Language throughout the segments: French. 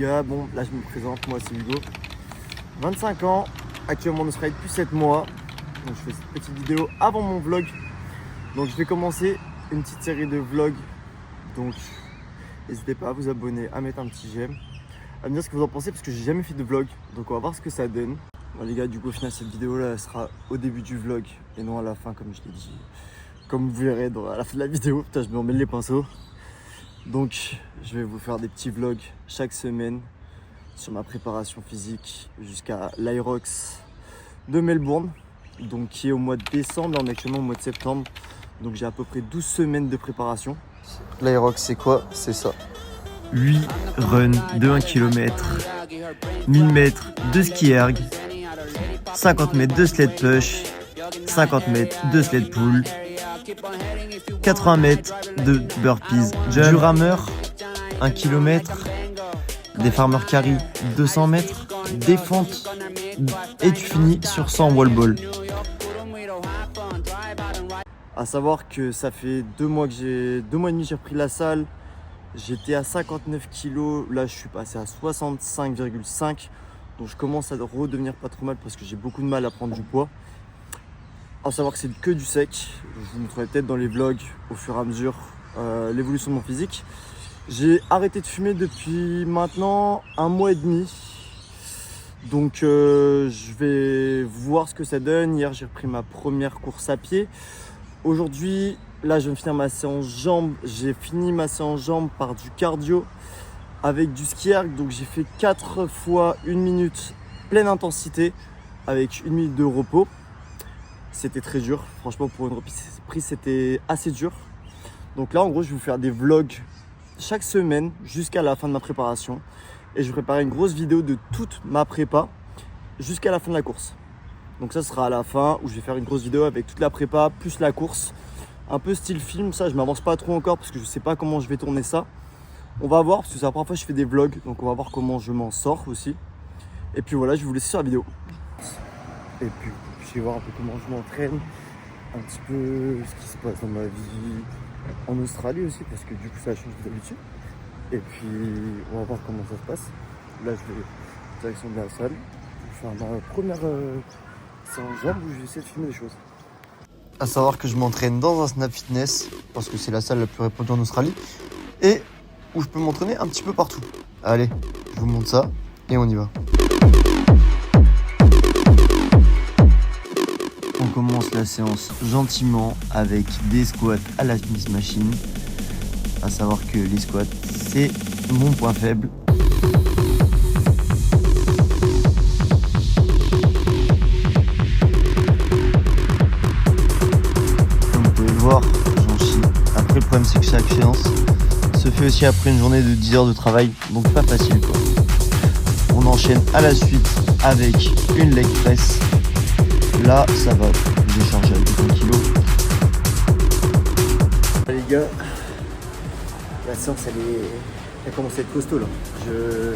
gars, bon là je me présente, moi c'est Hugo, 25 ans, actuellement en Australie depuis 7 mois, donc je fais cette petite vidéo avant mon vlog, donc je vais commencer une petite série de vlogs, donc n'hésitez pas à vous abonner, à mettre un petit j'aime, à me dire ce que vous en pensez parce que j'ai jamais fait de vlog, donc on va voir ce que ça donne. Bon les gars, du coup au final cette vidéo là elle sera au début du vlog et non à la fin comme je l'ai dit, comme vous verrez à la fin de la vidéo. Putain je me remets les pinceaux. Donc je vais vous faire des petits vlogs chaque semaine sur ma préparation physique jusqu'à l'Aerox de Melbourne, donc qui est au mois de décembre, on est actuellement au mois de septembre, donc j'ai à peu près 12 semaines de préparation. L'Aerox c'est quoi? C'est ça. 8 runs de 1 km, 1000 mètres de ski erg, 50 mètres de sled push, 50 mètres de sled pull, 80 mètres de burpees, du rameur 1 km, des farmer carry 200 mètres, des fentes et tu finis sur 100 wall ball. À savoir que ça fait 2 mois et demi que j'ai repris la salle. J'étais à 59 kg, là je suis passé à 65,5, donc je commence à redevenir pas trop mal parce que j'ai beaucoup de mal à prendre du poids. À savoir que c'est que du sec, je vous montrerai peut-être dans les vlogs au fur et à mesure l'évolution de mon physique. J'ai arrêté de fumer depuis maintenant 1 mois et demi, donc je vais voir ce que ça donne. Hier j'ai repris ma première course à pied. Aujourd'hui, là je viens de finir ma séance jambes, j'ai fini ma séance jambes par du cardio avec du ski erg, donc j'ai fait 4 fois 1 minute pleine intensité avec 1 minute de repos. C'était très dur, franchement pour une reprise c'était assez dur. Donc là en gros je vais vous faire des vlogs chaque semaine jusqu'à la fin de ma préparation. Et je vais préparer une grosse vidéo de toute ma prépa jusqu'à la fin de la course. Donc ça sera à la fin où je vais faire une grosse vidéo avec toute la prépa plus la course. Un peu style film, ça je m'avance pas trop encore parce que je sais pas comment je vais tourner ça. On va voir parce que c'est la première fois que je fais des vlogs, donc on va voir comment je m'en sors aussi. Et puis voilà, je vais vous laisser sur la vidéo. Et puis je vais voir un peu comment je m'entraîne, un petit peu ce qui se passe dans ma vie en Australie aussi, parce que du coup ça change d'habitude. Et puis on va voir comment ça se passe. Là je vais en direction de la salle. Je vais faire ma première séance jambes où je vais essayer de filmer les choses. À savoir que je m'entraîne dans un Snap Fitness, parce que c'est la salle la plus répandue en Australie, et où je peux m'entraîner un petit peu partout. Allez, je vous montre ça, et on y va. On commence la séance gentiment avec des squats à la Smith Machine. À savoir que les squats, c'est mon point faible. Comme vous pouvez le voir, j'en chie. Après, le problème, c'est que chaque séance se fait aussi après une journée de 10 heures de travail, donc pas facile quoi. On enchaîne à la suite avec une leg press. Là, ça va, je vais charger avec 1 kg. Les gars, la séance elle commence à être costaud là. Je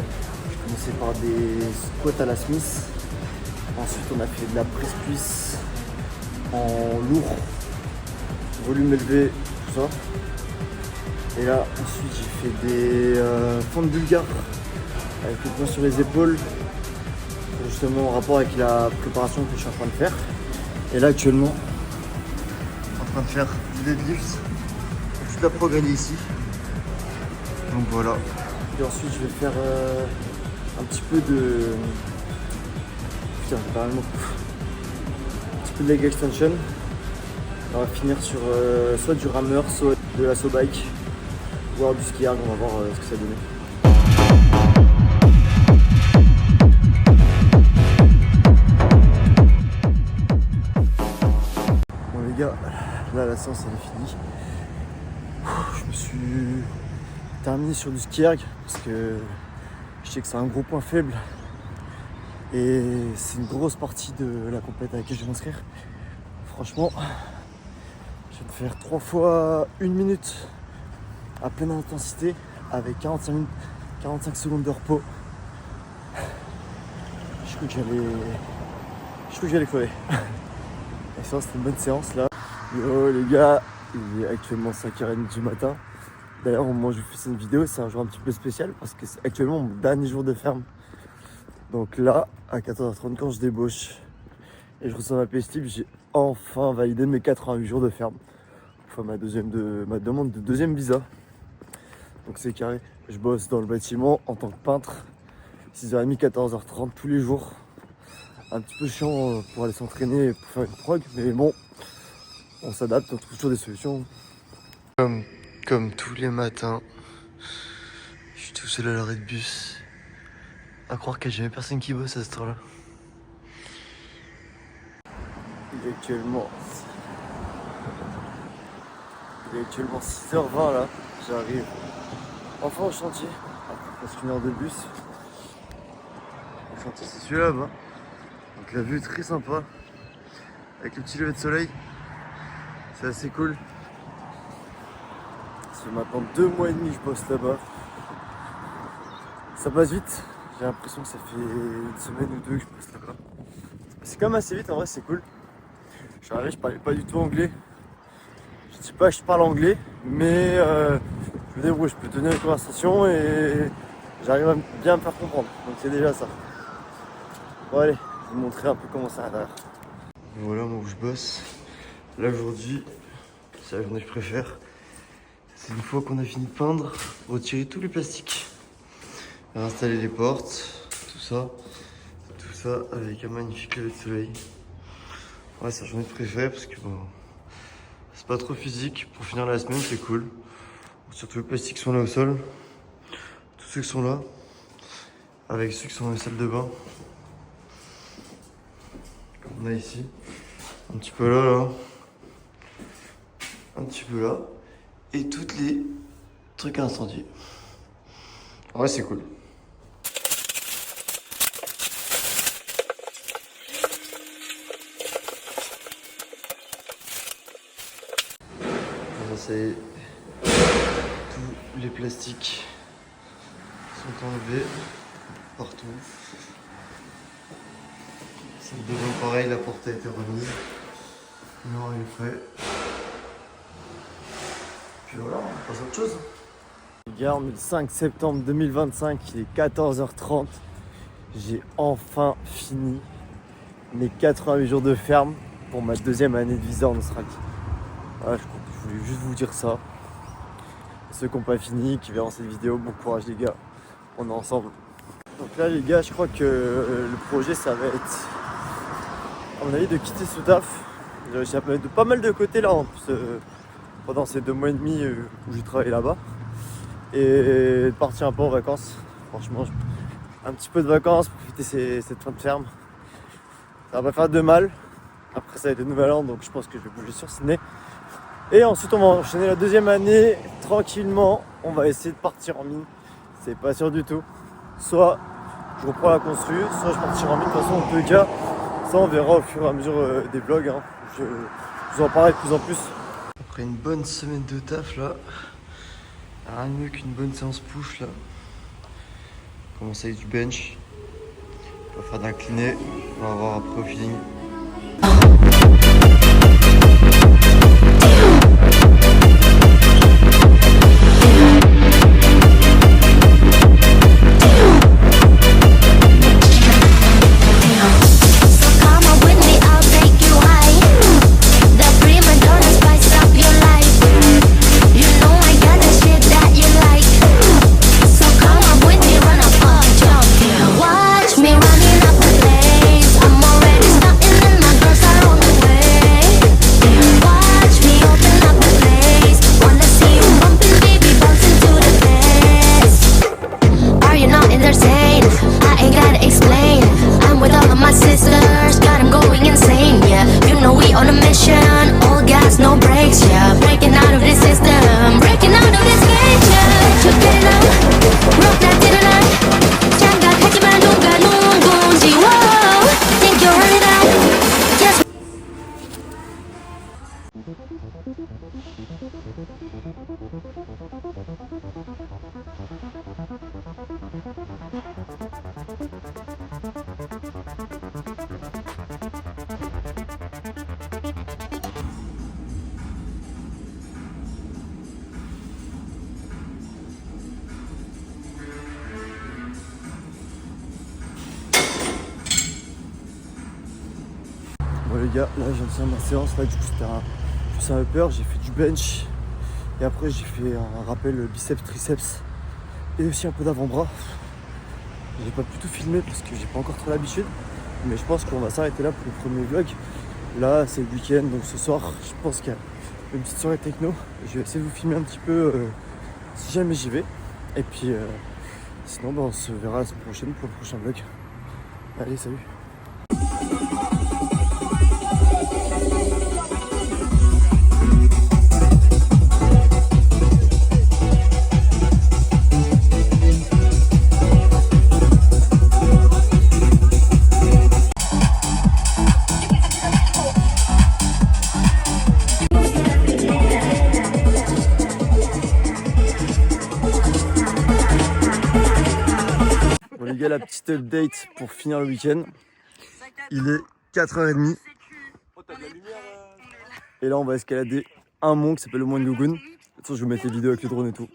commençais par des squats à la Smith. Ensuite, on a fait de la presse cuisse en lourd, volume élevé, tout ça. Et là, ensuite, j'ai fait des fentes bulgares avec le poing sur les épaules. Justement en rapport avec la préparation que je suis en train de faire. Et là actuellement en train de faire du deadlift, toute la progrès ici. Donc voilà. Et ensuite je vais faire un petit peu de... Putain j'ai pas le mot. Un petit peu de leg extension. On va finir sur soit du rameur, soit de la bike, voire du ski erg, on va voir ce que ça donne. Là la séance elle est finie. Je me suis terminé sur du ski erg parce que je sais que c'est un gros point faible et c'est une grosse partie de la compétition à laquelle je vais m'inscrire. Franchement, je vais faire 3 fois 1 minute à pleine intensité avec 45 secondes de repos. Je crois que j'allais crever. Ça c'était une bonne séance là. Yo les gars, il est actuellement 5h30 du matin. D'ailleurs, au moment où je fais cette vidéo, c'est un jour un petit peu spécial parce que c'est actuellement mon dernier jour de ferme. Donc là, à 14h30, quand je débauche et je reçois ma paie-slip, j'ai enfin validé mes 88 jours de ferme. Enfin, ma demande de deuxième visa. Donc c'est carré. Je bosse dans le bâtiment en tant que peintre, 6h30, 14h30 tous les jours. Un petit peu chiant pour aller s'entraîner pour faire une prog, mais bon, on s'adapte, on trouve toujours des solutions. Comme tous les matins, je suis tout seul à l'arrêt de bus. À croire qu'il n'y a jamais personne qui bosse à cette heure-là. Il est actuellement 6h20 là. J'arrive enfin au chantier. Après presque une heure de bus. Le chantier c'est celui-là là-bas. Donc la vue est très sympa. Avec le petit lever de soleil. C'est assez cool. Ça fait maintenant 2 mois et demi que je bosse là-bas. Ça passe vite. J'ai l'impression que ça fait une semaine ou deux que je bosse là-bas. C'est quand même assez vite, en vrai c'est cool. Je suis arrivé, je parlais pas du tout anglais. Je dis pas que je parle anglais, mais je me débrouille, je peux tenir une conversation et j'arrive à bien me faire comprendre. Donc c'est déjà ça. Bon allez, je vais vous montrer un peu comment ça a l'air. Voilà moi où je bosse. Là aujourd'hui, c'est la journée que je préfère. C'est une fois qu'on a fini de peindre, retirer tous les plastiques, installer les portes, tout ça avec un magnifique lever de soleil. Ouais, c'est la journée que je préfère parce que bon, c'est pas trop physique. Pour finir la semaine, c'est cool. Surtout les plastiques sont là au sol, tous ceux qui sont là, avec ceux qui sont dans les salles de bain, comme on a ici, un petit peu là, un petit peu là. Et toutes les trucs à incendier. Ouais, c'est cool. C'est tous les plastiques sont enlevés partout. C'est devant pareil, la porte a été remise. Non, il est fait. Puis voilà, on passe à autre chose. Les gars, on est le 5 septembre 2025, il est 14h30. J'ai enfin fini mes 88 jours de ferme pour ma deuxième année de visa en Australie. Voilà, je voulais juste vous dire ça. Ceux qui n'ont pas fini, qui verront cette vidéo, bon courage les gars, on est ensemble. Donc là les gars, je crois que le projet ça va être, à mon avis, de quitter ce taf. J'ai réussi à mettre de pas mal de côté là en plus, pendant ces 2 mois et demi où j'ai travaillé là-bas. Et de partir un peu en vacances. Franchement, un petit peu de vacances, profiter cette fin de ferme. Ça va pas faire de mal. Après ça va être le nouvel an, donc je pense que je vais bouger sur Sydney. Et ensuite on va enchaîner la deuxième année tranquillement. On va essayer de partir en mine. C'est pas sûr du tout. Soit je reprends la constru, soit je partirai en mine. De toute façon en tous les cas, ça on verra au fur et à mesure des vlogs. Hein. Je vous en parlerai de plus en plus. Après une bonne semaine de taf là, rien de mieux qu'une bonne séance push là. Commencer avec du bench. On va faire d'incliné. On va voir après au feeling. gars, là je viens de finir ma séance, là du coup c'était un plus un upper, j'ai fait du bench et après j'ai fait un rappel biceps, triceps et aussi un peu d'avant-bras. J'ai pas pu tout filmer parce que j'ai pas encore trop l'habitude, mais je pense qu'on va s'arrêter là pour le premier vlog. Là c'est le week-end, donc ce soir je pense qu'il y a une petite soirée techno. Je vais essayer de vous filmer un petit peu si jamais j'y vais. Et puis sinon on se verra la semaine prochaine pour le prochain vlog. Allez, salut. Bon les gars, la petite update pour finir le week-end. Il est 4h30. Et là on va escalader un mont qui s'appelle le mont de Lugun. De toute façon je vais vous mettre les vidéos avec le drone et tout.